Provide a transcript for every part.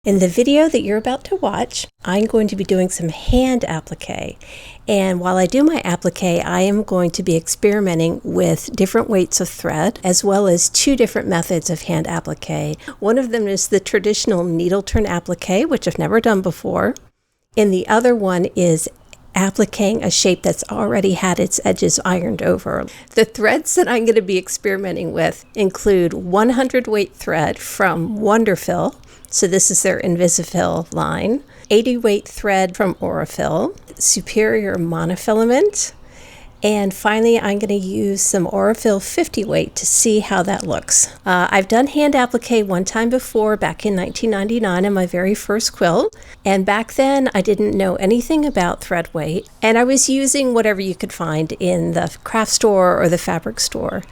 In the video that you're about to watch, I'm going to be doing some hand applique. And while I do my applique, I am going to be experimenting with different weights of thread, as well as two different methods of hand applique. One of them is the traditional needle turn applique, which I've never done before. And the other one is appliquing a shape that's already had its edges ironed over. The threads that I'm going to be experimenting with include 100 weight thread from Wonderfill. So this is their Invisifill line. 80 weight thread from Aurifil, Superior monofilament, and finally I'm going to use some Aurifil 50 weight to see how that looks. I've done hand applique one time before, back in 1999 in my very first quilt, and back then I didn't know anything about thread weight, and I was using whatever you could find in the craft store or the fabric store.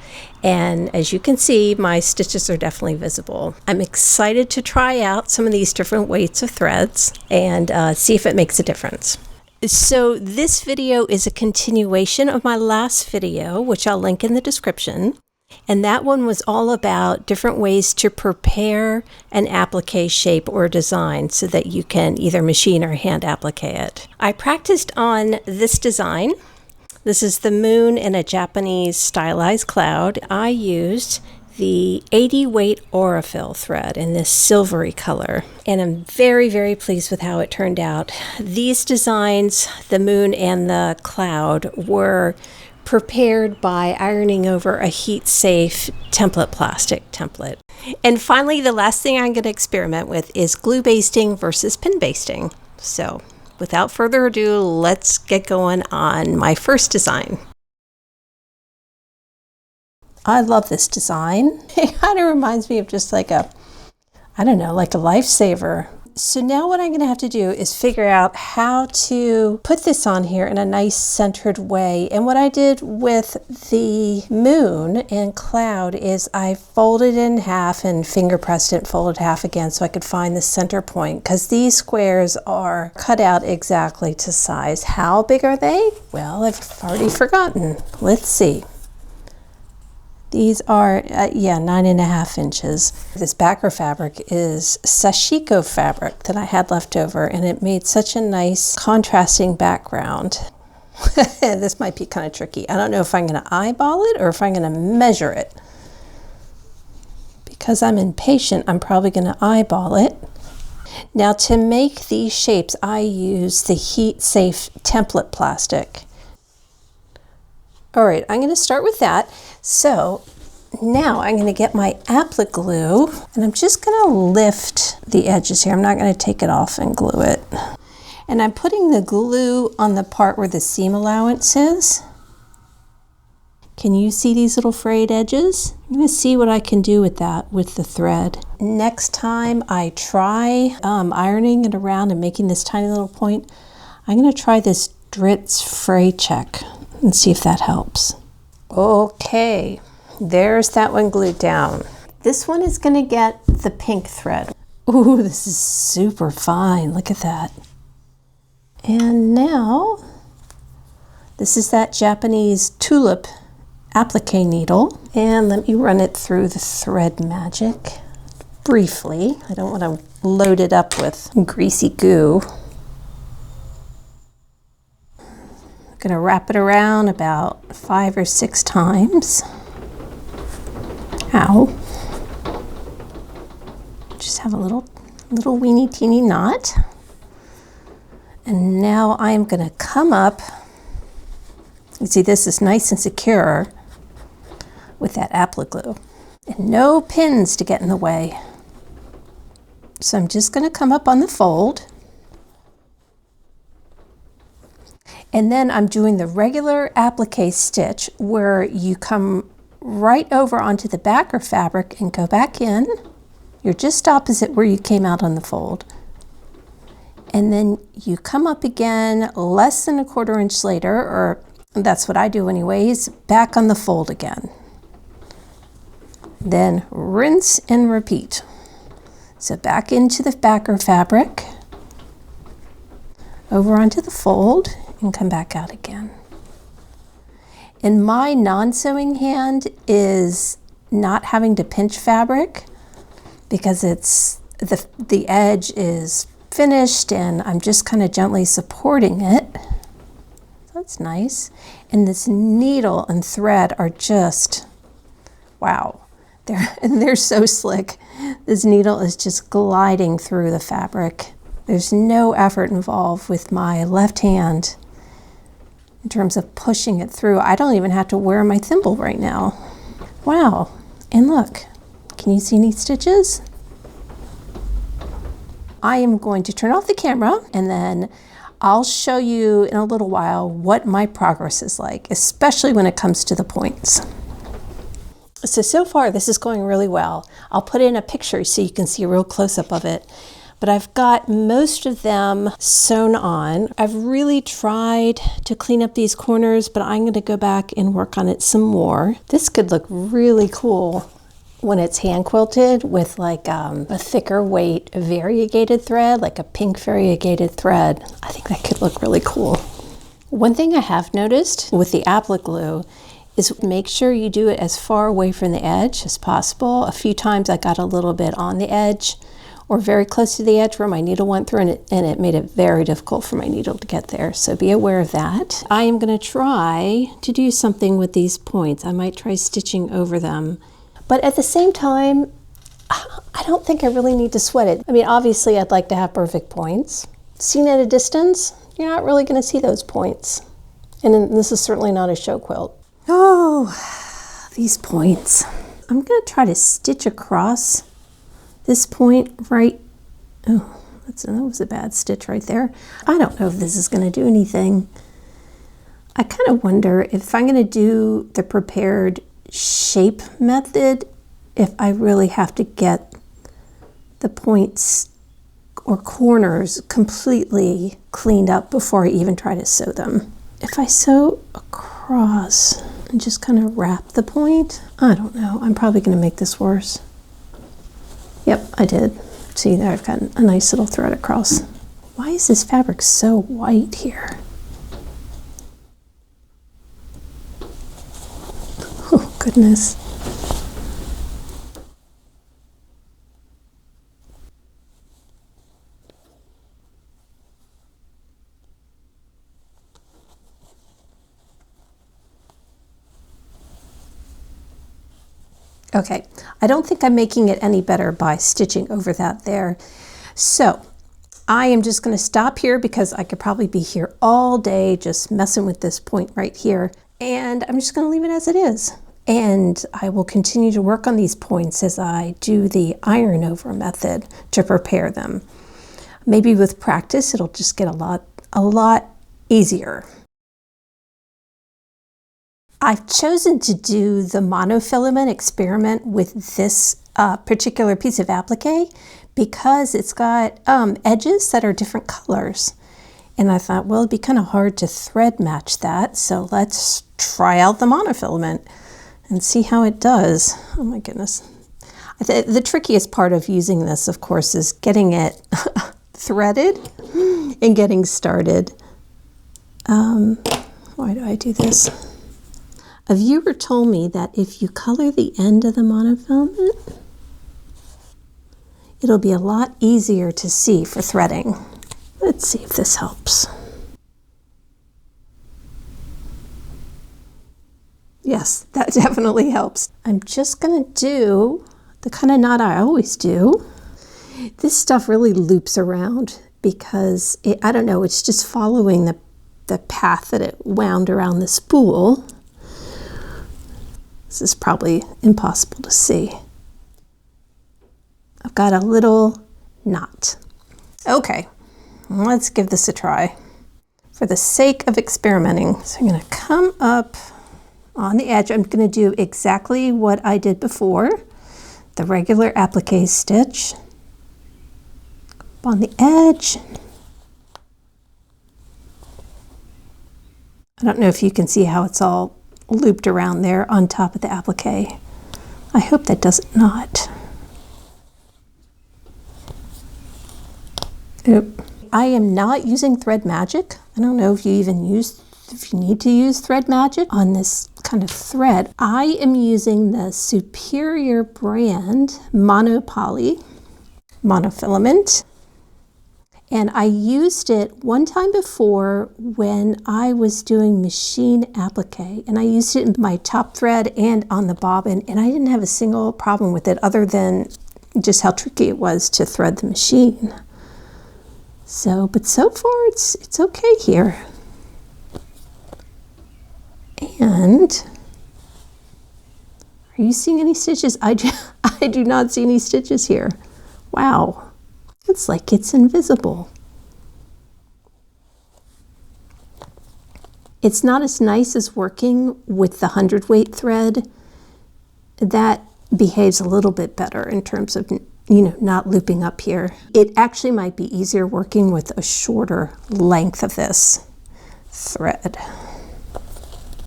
And as you can see, my stitches are definitely visible. I'm excited to try out some of these different weights of threads and see if it makes a difference. So this video is a continuation of my last video, which I'll link in the description. And that one was all about different ways to prepare an applique shape or design so that you can either machine or hand applique it. I practiced on this design. This is the moon in a Japanese stylized cloud. I used the 80 weight Aurifil thread in this silvery color, and I'm very, very pleased with how it turned out. These designs, the moon and the cloud, were prepared by ironing over a heat-safe template plastic template. And finally, the last thing I'm going to experiment with is glue basting versus pin basting. So without further ado, let's get going on my first design. I love this design. It kind of reminds me of just like a, I don't know, like a lifesaver. So now what I'm going to have to do is figure out how to put this on here in a nice centered way. And what I did with the moon and cloud is I folded it in half and finger pressed it and folded half again so I could find the center point, because these squares are cut out exactly to size. How big are they? Well, I've already forgotten. Let's see. These are, 9.5 inches. This backer fabric is sashiko fabric that I had left over, and it made such a nice contrasting background. This might be kind of tricky. I don't know if I'm going to eyeball it or if I'm going to measure it. Because I'm impatient, I'm probably going to eyeball it. Now to make these shapes, I use the heat-safe template plastic. All right, I'm going to start with that. So now I'm going to get my applique glue, and I'm just going to lift the edges here. I'm not going to take it off and glue it. And I'm putting the glue on the part where the seam allowance is. Can you see these little frayed edges? I'm going to see what I can do with that with the thread. Next time I try ironing it around and making this tiny little point, I'm going to try this Dritz fray check and see if that helps. Okay, there's that one glued down. This one is going to get the pink thread. Ooh, this is super fine. Look at that. And now, this is that Japanese tulip applique needle. And let me run it through the thread magic briefly. I don't want to load it up with greasy goo. Going to wrap it around about 5 or 6 times. Ow. Just have a little weeny teeny knot. And now I am going to come up. You see, this is nice and secure with that applique glue. And no pins to get in the way. So I'm just going to come up on the fold. And then I'm doing the regular applique stitch where you come right over onto the backer fabric and go back in. You're just opposite where you came out on the fold. And then you come up again less than 1/4 inch later, or that's what I do anyways, back on the fold again. Then rinse and repeat. So back into the backer fabric, over onto the fold, and come back out again. And my non-sewing hand is not having to pinch fabric because it's the edge is finished and I'm just kind of gently supporting it. That's nice. And this needle and thread are just, wow. They're so slick. This needle is just gliding through the fabric. There's no effort involved with my left hand in terms of pushing it through. I don't even have to wear my thimble right now. Wow. And look, can you see any stitches? I am going to turn off the camera and then I'll show you in a little while what my progress is like, especially when it comes to the points. So far this is going really well. I'll put in a picture so you can see a real close-up of it. But I've got most of them sewn on. I've really tried to clean up these corners, but I'm going to go back and work on it some more. This could look really cool when it's hand quilted with like a thicker weight variegated thread, like a pink variegated thread. I think that could look really cool. One thing I have noticed with the applique glue is make sure you do it as far away from the edge as possible. A few times I got a little bit on the edge or very close to the edge where my needle went through, and it made it very difficult for my needle to get there. So be aware of that. I am going to try to do something with these points. I might try stitching over them. But at the same time, I don't think I really need to sweat it. I mean, obviously I'd like to have perfect points. Seen at a distance, you're not really going to see those points. And then this is certainly not a show quilt. Oh, these points. I'm going to try to stitch across this point right. Oh, that was a bad stitch right there. I don't know if this is going to do anything. I kind of wonder if I'm going to do the prepared shape method, if I really have to get the points or corners completely cleaned up before I even try to sew them. If I sew across and just kind of wrap the point, I don't know, I'm probably going to make this worse. Yep, I did. See there, I've got a nice little thread across. Why is this fabric so white here? Oh, goodness. Okay, I don't think I'm making it any better by stitching over that there. So I am just going to stop here because I could probably be here all day just messing with this point right here. And I'm just going to leave it as it is. And I will continue to work on these points as I do the iron over method to prepare them. Maybe with practice, it'll just get a lot easier. I've chosen to do the monofilament experiment with this particular piece of applique because it's got edges that are different colors. And I thought, well, it'd be kind of hard to thread match that. So let's try out the monofilament and see how it does. Oh my goodness. The trickiest part of using this, of course, is getting it threaded and getting started. Why do I do this? A viewer told me that if you color the end of the monofilament, it'll be a lot easier to see for threading. Let's see if this helps. Yes, that definitely helps. I'm just gonna do the kind of knot I always do. This stuff really loops around because I don't know, it's just following the path that it wound around the spool. This is probably impossible to see. I've got a little knot. Okay, let's give this a try for the sake of experimenting. So I'm going to come up on the edge. I'm going to do exactly what I did before, the regular applique stitch. Up on the edge. I don't know if you can see how it's all looped around there on top of the applique. I hope that doesn't knot. Oop. I am not using thread magic. I don't know if you need to use thread magic on this kind of thread. I am using the Superior brand monopoly. monofilament. And I used it one time before when I was doing machine applique, and I used it in my top thread and on the bobbin, and I didn't have a single problem with it other than just how tricky it was to thread the machine. But so far it's okay here. And are you seeing any stitches? I do not see any stitches here. Wow. It's like it's invisible. It's not as nice as working with the 100-weight thread. That behaves a little bit better in terms of, not looping up here. It actually might be easier working with a shorter length of this thread.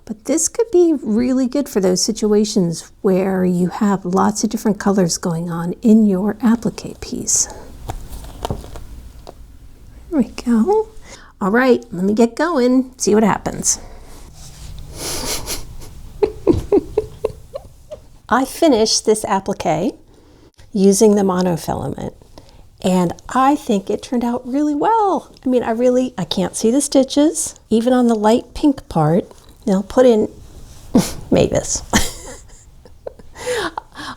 But this could be really good for those situations where you have lots of different colors going on in your applique piece. There we go. All right, let me get going, see what happens. I finished this applique using the monofilament, and I think it turned out really well. I mean, I can't see the stitches, even on the light pink part. Now I'll put in Mavis.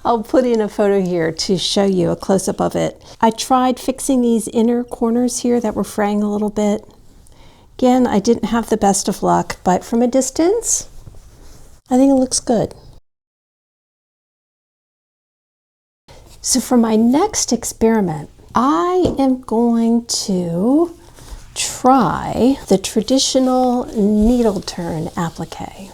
I'll put in a photo here to show you a close-up of it. I tried fixing these inner corners here that were fraying a little bit. Again, I didn't have the best of luck, but from a distance, I think it looks good. So for my next experiment, I am going to try the traditional needle turn applique.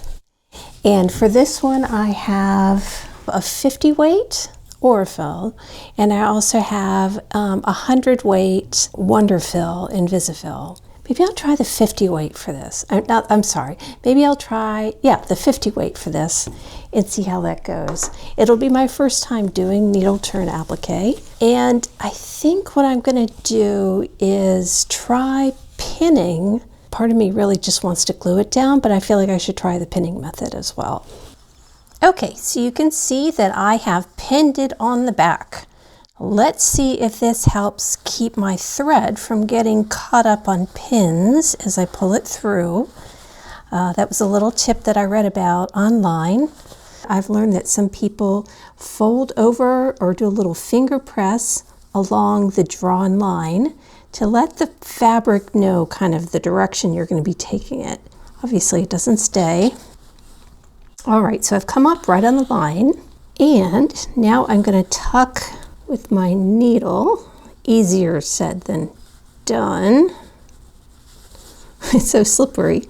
And for this one, I have a 50 weight Aurifil, and I also have a 100 weight Wonderfil Invisifil. Maybe I'll try the 50 weight for this. I'm sorry. Maybe I'll try, the 50 weight for this and see how that goes. It'll be my first time doing needle turn applique. And I think what I'm going to do is try pinning. Part of me really just wants to glue it down, but I feel like I should try the pinning method as well. Okay, so you can see that I have pinned it on the back. Let's see if this helps keep my thread from getting caught up on pins as I pull it through. That was a little tip that I read about online. I've learned that some people fold over or do a little finger press along the drawn line to let the fabric know kind of the direction you're going to be taking it. Obviously it doesn't stay. All right, so I've come up right on the line, and now I'm going to tuck with my needle. Easier said than done. It's so slippery.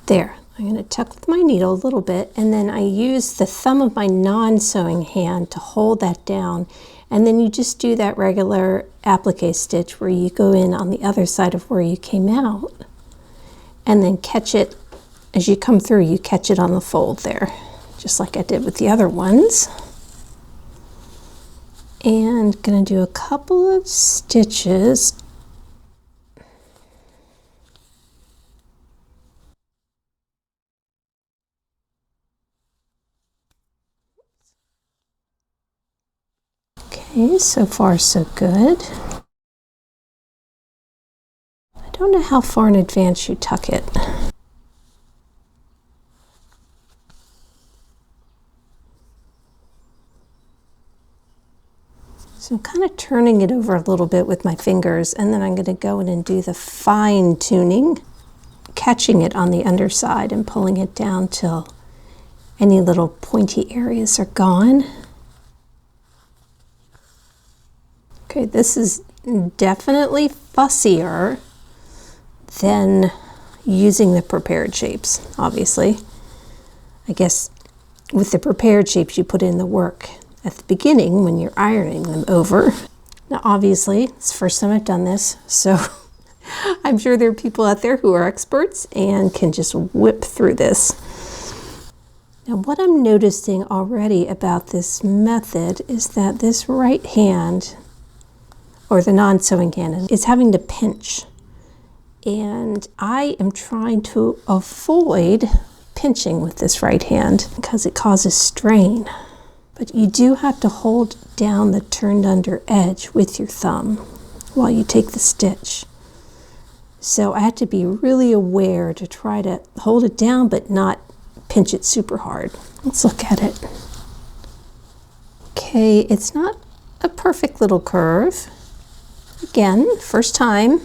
There, I'm going to tuck with my needle a little bit, and then I use the thumb of my non-sewing hand to hold that down, and then you just do that regular applique stitch where you go in on the other side of where you came out, and then catch it as you come through. You catch it on the fold there, just like I did with the other ones. And gonna do a couple of stitches. Okay, so far so good. I don't know how far in advance you tuck it. So I'm kind of turning it over a little bit with my fingers, and then I'm going to go in and do the fine tuning, catching it on the underside and pulling it down till any little pointy areas are gone. Okay, this is definitely fussier than using the prepared shapes, obviously. I guess with the prepared shapes you put in the work at the beginning when you're ironing them over. Now obviously, it's the first time I've done this, so I'm sure there are people out there who are experts and can just whip through this. Now what I'm noticing already about this method is that this right hand, or the non-sewing hand, is having to pinch. And I am trying to avoid pinching with this right hand because it causes strain. But you do have to hold down the turned under edge with your thumb while you take the stitch. So I have to be really aware to try to hold it down but not pinch it super hard. Let's look at it. Okay, it's not a perfect little curve. Again, first time.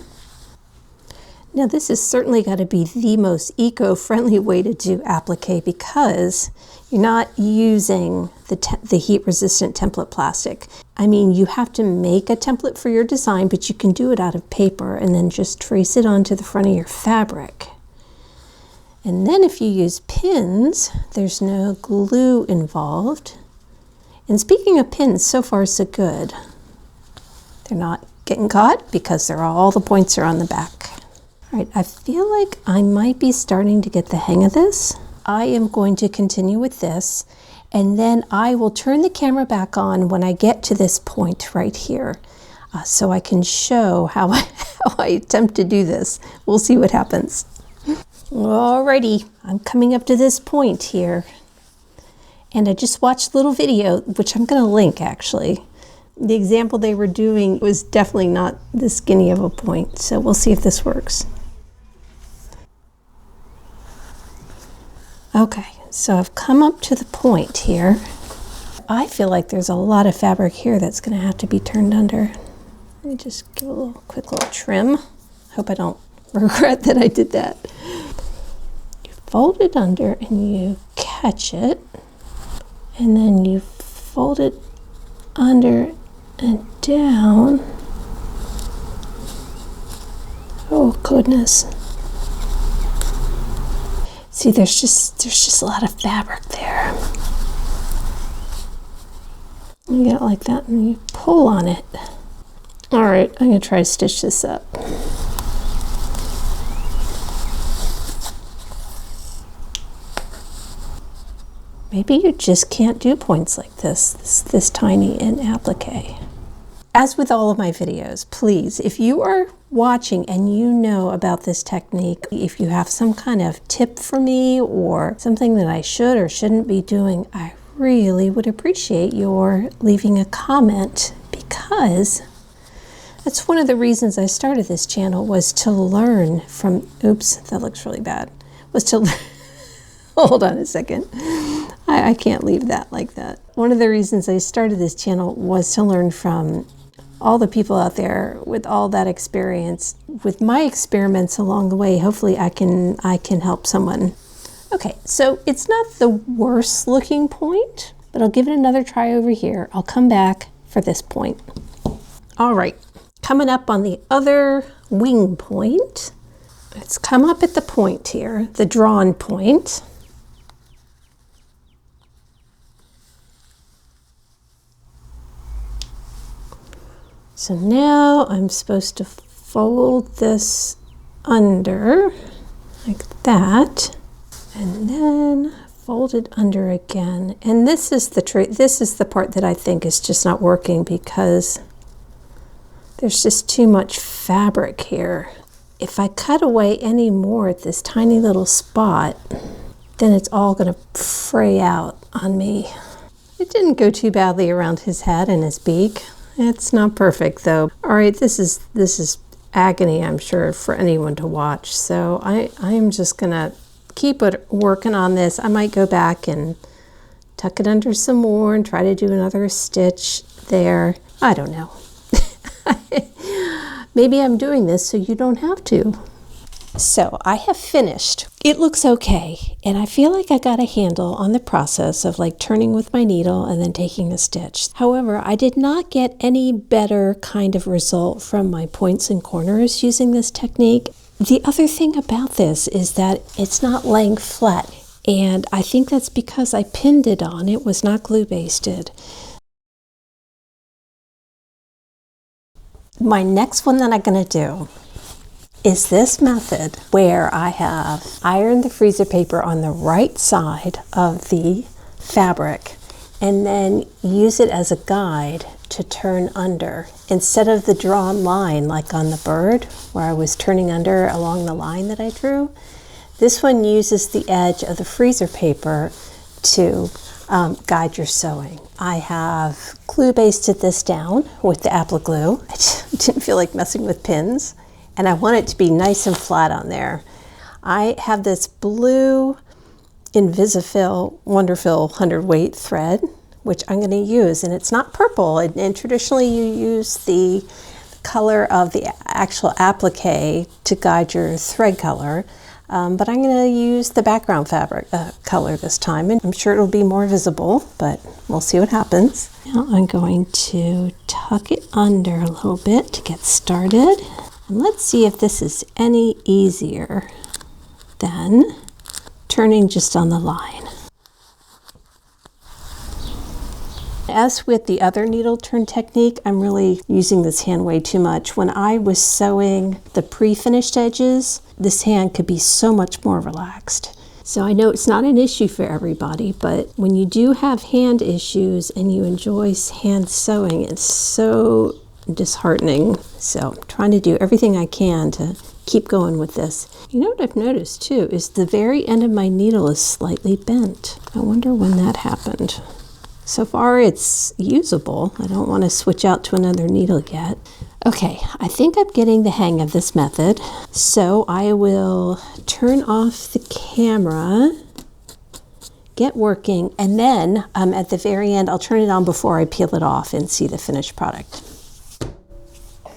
Now this has certainly got to be the most eco-friendly way to do applique because you're not using the heat-resistant template plastic. I mean, you have to make a template for your design, but you can do it out of paper and then just trace it onto the front of your fabric. And then if you use pins, there's no glue involved. And speaking of pins, so far so good. They're not getting caught because all the points are on the back. All right, I feel like I might be starting to get the hang of this. I am going to continue with this, and then I will turn the camera back on when I get to this point right here, so I can show how I attempt to do this. We'll see what happens. Alrighty, I'm coming up to this point here, and I just watched a little video, which I'm going to link actually. The example they were doing was definitely not this skinny of a point, so we'll see if this works. Okay, so I've come up to the point here. I feel like there's a lot of fabric here that's going to have to be turned under. Let me just give a quick little trim. Hope I don't regret that I did that. You fold it under and you catch it, and then you fold it under and down. Oh goodness. See, there's just a lot of fabric there. You get it like that and you pull on it. All right, I'm gonna try to stitch this up. Maybe you just can't do points like this tiny in applique. As with all of my videos, please, if you are watching and you know about this technique, if you have some kind of tip for me or something that I should or shouldn't be doing, I really would appreciate your leaving a comment, because that's one of the reasons I started this channel, was to learn from, oops, that looks really bad, was to hold on a second. I can't leave that like that. One of the reasons I started this channel was to learn from all the people out there with all that experience. With my experiments along the way, hopefully I can help someone. Okay, so it's not the worst looking point, but I'll give it another try over here. I'll come back for this point. All right, coming up on the other wing point. Let's come up at the point here, the drawn point. So now I'm supposed to fold this under like that, and then fold it under again. And this is the part that I think is just not working, because there's just too much fabric here. If I cut away any more at this tiny little spot, then it's all going to fray out on me. It didn't go too badly around his head and his beak. It's not perfect though. All right, this is agony, I'm sure, for anyone to watch. So I am just gonna keep working on this. I might go back and tuck it under some more and try to do another stitch there. I don't know. Maybe I'm doing this so you don't have to. So I have finished. It looks okay, and I feel like I got a handle on the process of like turning with my needle and then taking a stitch. However, I did not get any better kind of result from my points and corners using this technique. The other thing about this is that it's not laying flat, and I think that's because I pinned it on. It was not glue basted. My next one that I'm gonna do is this method where I have ironed the freezer paper on the right side of the fabric and then use it as a guide to turn under. Instead of the drawn line like on the bird where I was turning under along the line that I drew, this one uses the edge of the freezer paper to guide your sewing. I have glue basted this down with the Applique glue. I didn't feel like messing with pins, and I want it to be nice and flat on there. I have this blue Invisifil Wonderfil 100-weight thread, which I'm going to use, and it's not purple, and traditionally you use the color of the actual applique to guide your thread color, but I'm going to use the background fabric color this time, and I'm sure it'll be more visible, but we'll see what happens. Now I'm going to tuck it under a little bit to get started, and let's see if this is any easier than turning just on the line. As with the other needle turn technique, I'm really using this hand way too much. When I was sewing the pre-finished edges, this hand could be so much more relaxed. So I know it's not an issue for everybody, but when you do have hand issues and you enjoy hand sewing, it's so disheartening. So I'm trying to do everything I can to keep going with this. You know what I've noticed too is the very end of my needle is slightly bent. I wonder when that happened. So far it's usable. I don't want to switch out to another needle yet. Okay, I think I'm getting the hang of this method. So I will turn off the camera, get working, and then at the very end I'll turn it on before I peel it off and see the finished product.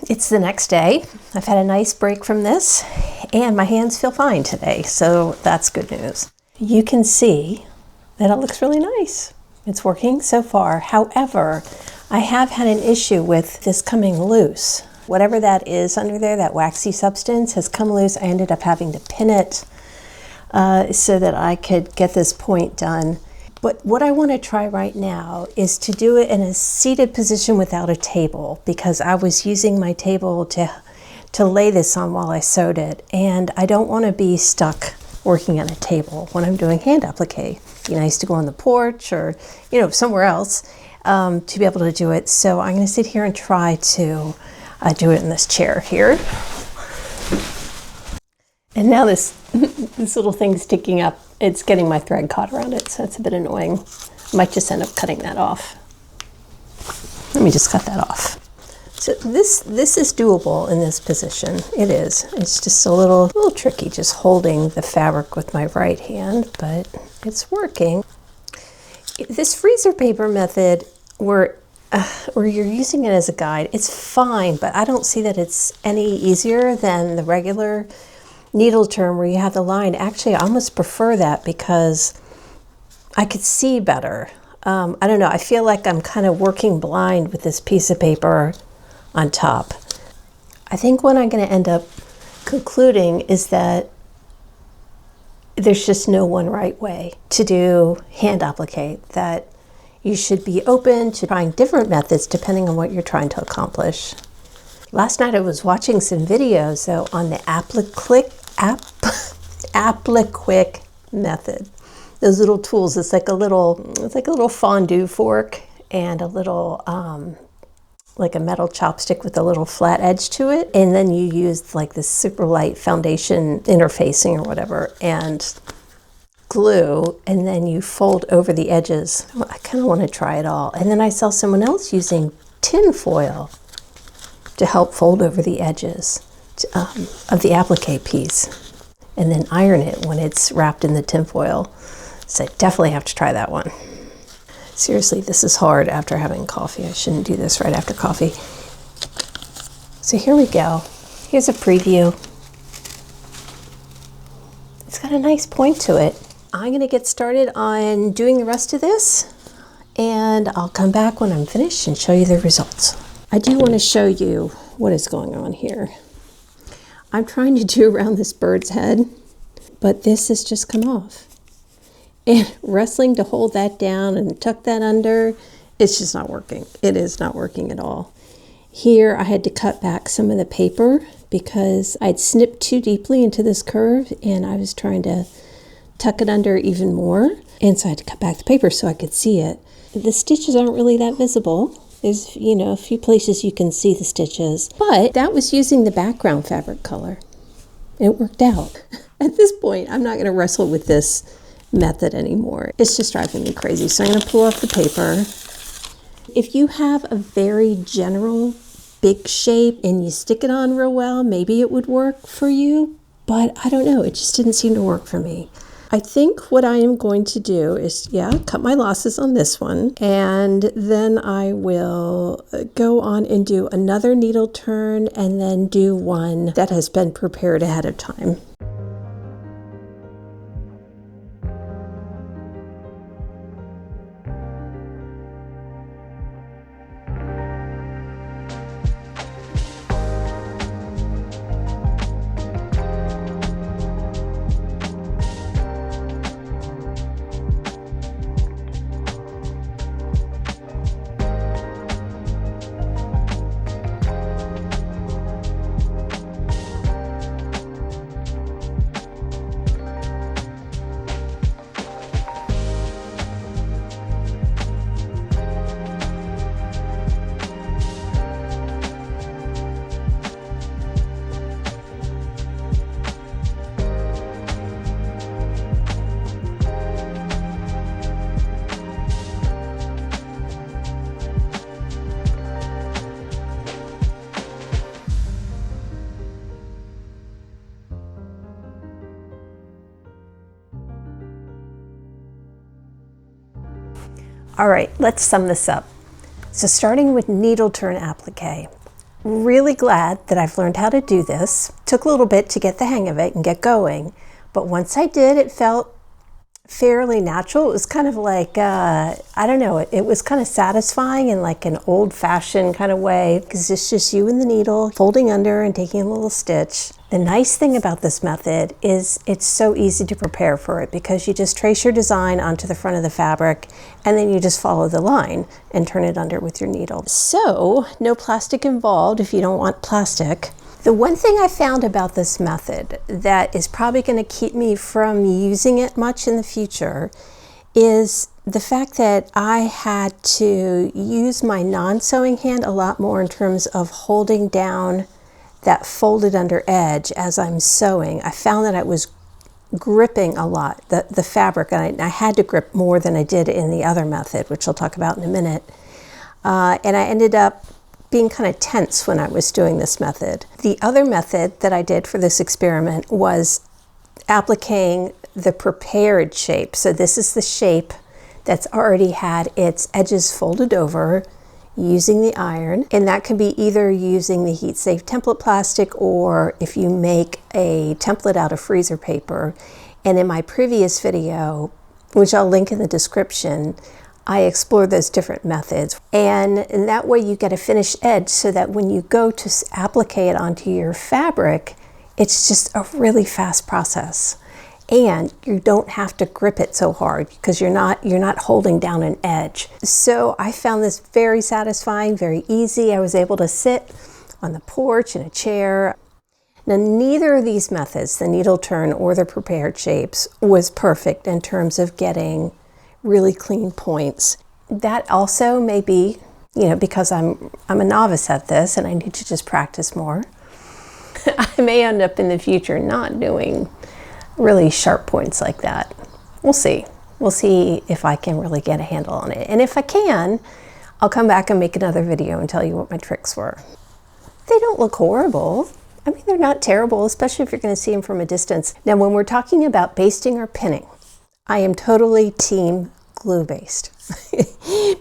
It's the next day. I've had a nice break from this, and my hands feel fine today, so that's good news. You can see that it looks really nice. It's working so far. However, I have had an issue with this coming loose. Whatever that is under there, that waxy substance has come loose. I ended up having to pin it so that I could get this point done. But what I want to try right now is to do it in a seated position without a table, because I was using my table to lay this on while I sewed it, and I don't want to be stuck working on a table when I'm doing hand applique. It'd be nice to go on the porch or, you know, somewhere else to be able to do it. So I'm going to sit here and try to do it in this chair here. And now this little thing's sticking up. It's getting my thread caught around it, so it's a bit annoying. I might just end up cutting that off. Let me just cut that off. So this is doable in this position. It is. It's just a little tricky just holding the fabric with my right hand, but it's working. This freezer paper method where you're using it as a guide, it's fine, but I don't see that it's any easier than the regular needle turn where you have the line. Actually, I almost prefer that because I could see better. I don't know, I feel like I'm kind of working blind with this piece of paper on top. I think what I'm going to end up concluding is that there's just no one right way to do hand applique, that you should be open to trying different methods depending on what you're trying to accomplish. Last night I was watching some videos though on the Applique method. Those little tools, it's like a little fondue fork and a little like a metal chopstick with a little flat edge to it, and then you use like this super light foundation interfacing or whatever and glue, and then you fold over the edges. I kind of want to try it all. And then I saw someone else using tin foil to help fold over the edges of the applique piece and then iron it when it's wrapped in the tin foil. So I definitely have to try that one. Seriously, this is hard after having coffee. I shouldn't do this right after coffee. So here we go. Here's a preview. It's got a nice point to it. I'm going to get started on doing the rest of this, and I'll come back when I'm finished and show you the results. I do want to show you what is going on here. I'm trying to do around this bird's head, but this has just come off. And wrestling to hold that down and tuck that under, it's just not working. It is not working at all. Here I had to cut back some of the paper because I'd snipped too deeply into this curve and I was trying to tuck it under even more. And so I had to cut back the paper so I could see it. The stitches aren't really that visible. There's, you know, a few places you can see the stitches, but that was using the background fabric color. It worked out. At this point, I'm not going to wrestle with this method anymore. It's just driving me crazy. So I'm going to pull off the paper. If you have a very general big shape and you stick it on real well, maybe it would work for you, but I don't know. It just didn't seem to work for me. I think what I am going to do is, cut my losses on this one, and then I will go on and do another needle turn and then do one that has been prepared ahead of time. All right, let's sum this up. So starting with needle turn applique. Really glad that I've learned how to do this. Took a little bit to get the hang of it and get going, but once I did, it felt fairly natural. It was kind of like, I don't know, it was kind of satisfying in like an old-fashioned kind of way, because it's just you and the needle folding under and taking a little stitch. The nice thing about this method is it's so easy to prepare for it, because you just trace your design onto the front of the fabric and then you just follow the line and turn it under with your needle. So no plastic involved if you don't want plastic. The one thing I found about this method that is probably going to keep me from using it much in the future is the fact that I had to use my non-sewing hand a lot more in terms of holding down that folded under edge as I'm sewing. I found that I was gripping a lot, the fabric, and I had to grip more than I did in the other method, which I'll talk about in a minute. And I ended up being kind of tense when I was doing this method. The other method that I did for this experiment was appliquing the prepared shape. So this is the shape that's already had its edges folded over using the iron, and that can be either using the heat safe template plastic, or if you make a template out of freezer paper. And in my previous video, which I'll link in the description, I explore those different methods, and in that way you get a finished edge so that when you go to applique it onto your fabric, it's just a really fast process, and you don't have to grip it so hard because you're not holding down an edge. So I found this very satisfying, very easy. I was able to sit on the porch in a chair. Now, neither of these methods, the needle turn or the prepared shapes, was perfect in terms of getting really clean points. That also may be, because I'm a novice at this and I need to just practice more. I may end up in the future not doing really sharp points like that. We'll see. We'll see if I can really get a handle on it. And if I can, I'll come back and make another video and tell you what my tricks were. They don't look horrible. I mean, they're not terrible, especially if you're going to see them from a distance. Now, when we're talking about basting or pinning, I am totally team glue based.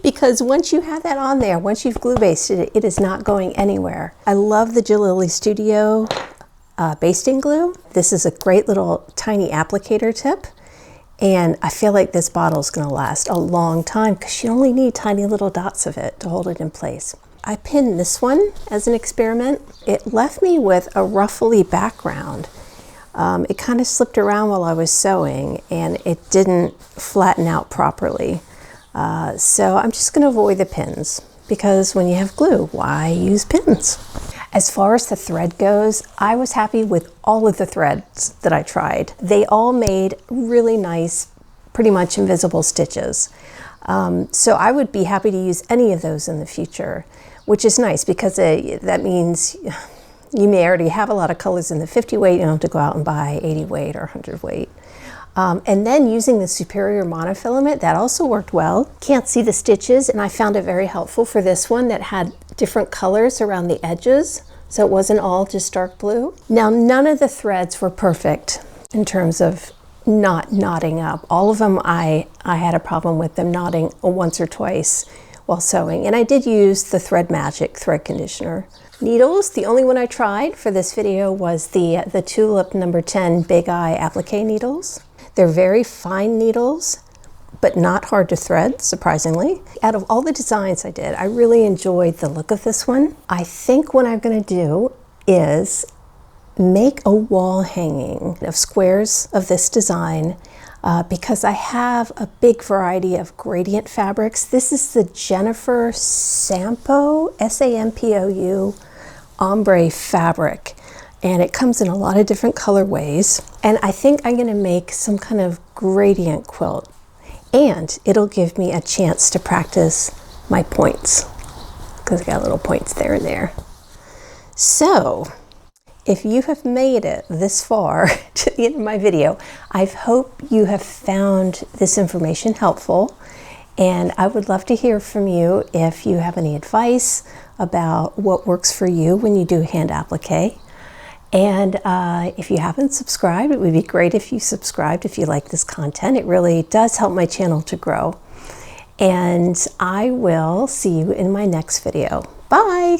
Because once you have that on there, once you've glue basted it, it is not going anywhere. I love the Jalili Studio basting glue. This is a great little tiny applicator tip, and I feel like this bottle is going to last a long time because you only need tiny little dots of it to hold it in place. I pinned this one as an experiment. It left me with a ruffly background. It kind of slipped around while I was sewing and it didn't flatten out properly. So I'm just going to avoid the pins, because when you have glue, why use pins? As far as the thread goes, I was happy with all of the threads that I tried. They all made really nice, pretty much invisible stitches. So I would be happy to use any of those in the future, which is nice because that means you may already have a lot of colors in the 50 weight. You don't have to go out and buy 80 weight or 100 weight. And then using the superior monofilament, that also worked well. Can't see the stitches, and I found it very helpful for this one that had different colors around the edges, so it wasn't all just dark blue. Now, none of the threads were perfect in terms of not knotting up. All of them, I had a problem with them knotting once or twice while sewing, and I did use the Thread Magic thread conditioner. Needles, the only one I tried for this video was the Tulip number 10 Big Eye applique needles. They're very fine needles, but not hard to thread, surprisingly. Out of all the designs I did, I really enjoyed the look of this one. I think what I'm gonna do is make a wall hanging of squares of this design because I have a big variety of gradient fabrics. This is the Jennifer Sampo, S-A-M-P-O-U, ombre fabric. And it comes in a lot of different colorways. And I think I'm gonna make some kind of gradient quilt. And it'll give me a chance to practice my points, because I got little points there and there. So, if you have made it this far to the end of my video, I hope you have found this information helpful. And I would love to hear from you if you have any advice about what works for you when you do hand applique. And if you haven't subscribed, it would be great if you subscribed if you like this content. It really does help my channel to grow. And I will see you in my next video. Bye!